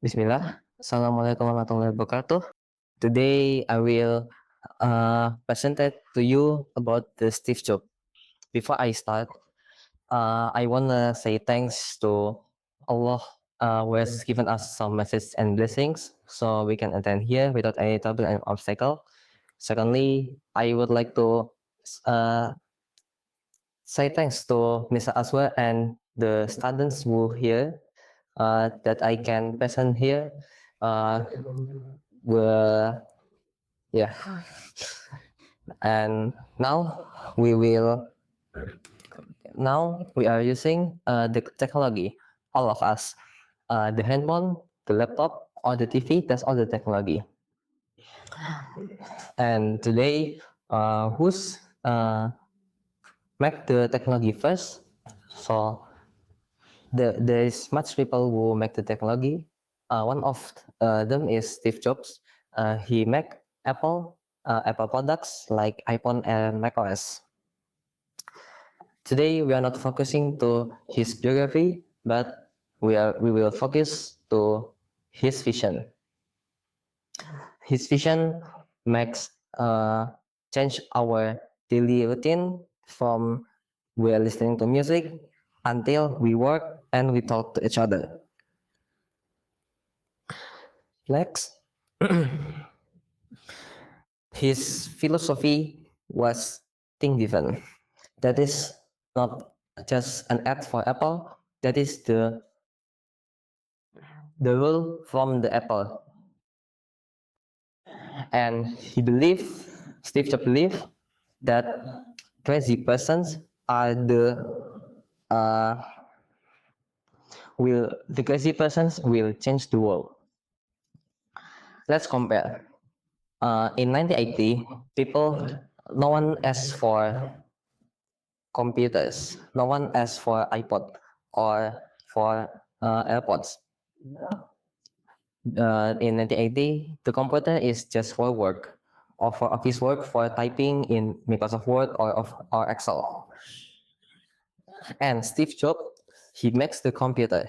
Bismillah. Assalamualaikum warahmatullahi wabarakatuh. Today I will present it to you about the Steve Jobs. Before I start, I wanna say thanks to Allah who has given us some messages and blessings so we can attend here without any trouble and obstacle. Secondly, I would like to uh, say thanks to Mr. Aswar and the students who here that I can present here. Were yeah, and we will now we are using the technology, all of us, the handphone, the laptop, or the TV. That's all the technology. And today, who's make the technology first? So there is much people who make the technology. One of them is Steve Jobs. He make Apple products like iPhone and macOS. Today we are not focusing to his biography, but we will focus to his vision. His vision makes change our daily routine from we are listening to music until we work and we talk to each other. Next, his philosophy was think different. That is not just an ad for Apple. That is the rule from the Apple. And Steve Jobs believed that crazy persons are uh, the crazy persons will change the world. Let's compare. In 1980, no one asked for computers, no one asked for iPod or for AirPods. In 1980, the computer is just for work, or for office work, for typing in Microsoft Word or Excel. And Steve Jobs, he makes the computer.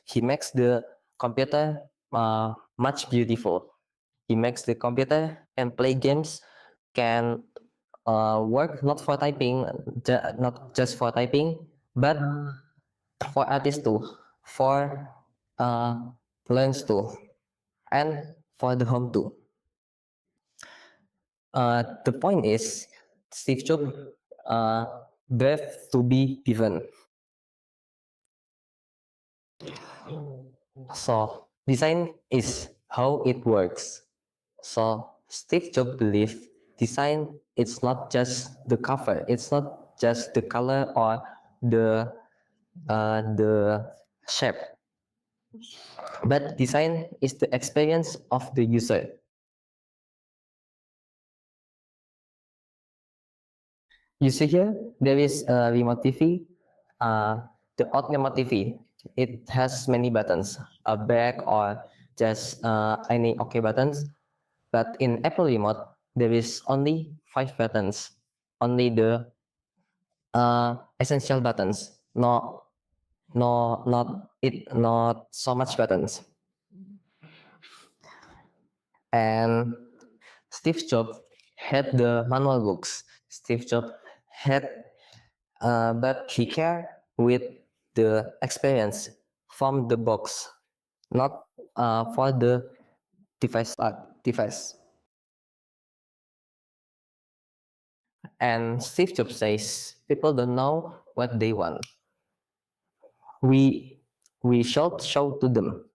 He makes the computer much beautiful. He makes the computer can play games, can work not for typing, not just for typing, but for artists too, for learns too, and for the home too. The point is, Steve Jobs brave to be different. So design is how it works. So Steve Jobs believed design it's not just the cover, it's not just the color or the shape, but design is the experience of the user. You see here, there is a remote TV, the old remote TV. It has many buttons, a back or just any OK buttons. But in Apple remote, there is only 5 buttons, only the essential buttons. Not so much buttons. And Steve Jobs had the manual books. Steve Jobs had, but he cared with the experience from the box, not for the device. And Steve Jobs says people don't know what they want. We should show to them.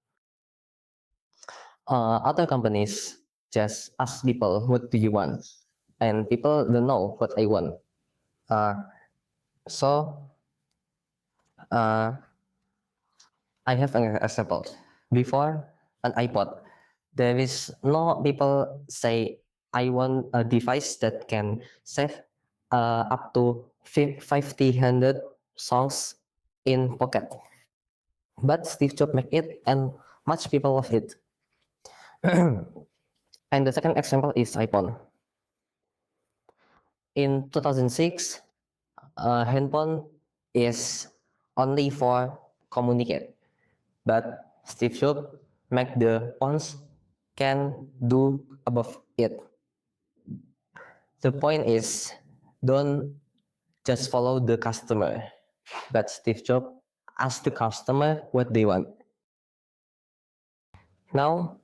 Other companies just ask people, what do you want? And people don't know what I want. So I have an example. Before an iPod, there is no people say I want a device that can save up to 500 songs in pocket. But Steve Jobs make it, and much people love it. And the second example is iPhone. In 2006, handphone is only for communicate, but Steve Jobs make the ones can do above it. The point is, don't just follow the customer, but Steve Jobs asked the customer what they want. Now,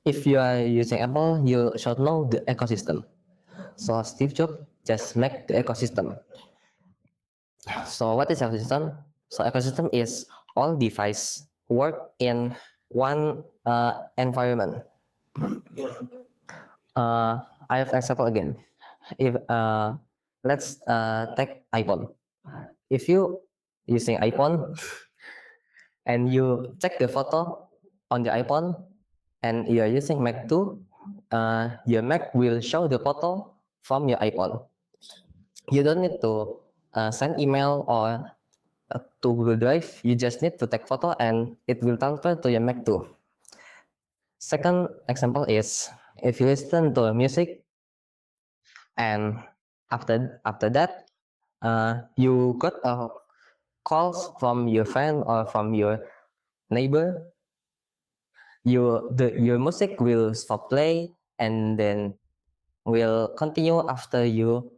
if you are using Apple, you should know the ecosystem. So Steve Jobs just make the ecosystem. So what is ecosystem? So ecosystem is all device work in one environment. I have example again. If let's take iPhone. If you using iPhone and you check the photo on the iPhone and you are using Mac too, your Mac will show the photo from your iPhone. You don't need to send email or to Google Drive. You just need to take photo and it will transfer to your Mac too. Second example is if you listen to music and after that you got a calls from your friend or from your neighbor, your music will stop play and then will continue after you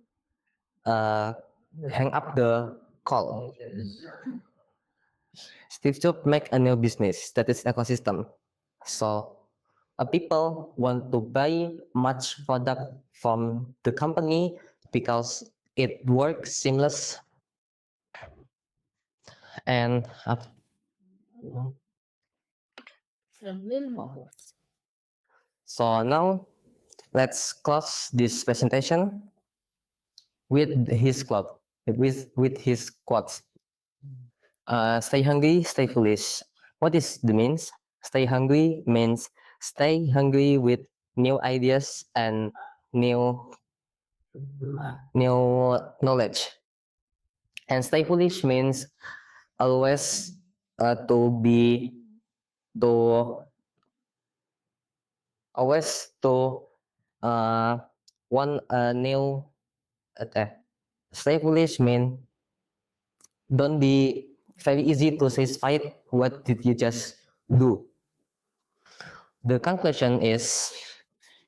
hang up the call. Steve Jobs make a new business that is ecosystem. So people want to buy much product from the company because it works seamless and so now let's close this presentation with his quote. With his quotes. Stay hungry, stay foolish. What is the means? Stay hungry means stay hungry with new ideas and new knowledge. And stay foolish means always to always to one new stay foolish mean don't be very easy to satisfy what did you just do. The conclusion is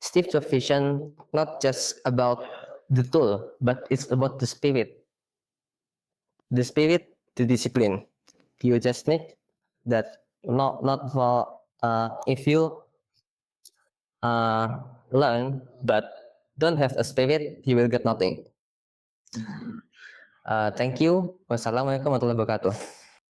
Steve Jobs' vision not just about the tool, but it's about the spirit. The spirit, the discipline. You just need that. Not for if you learn but don't have a spirit, you will get nothing. Thank you. Wassalamualaikum warahmatullahi wabarakatuh.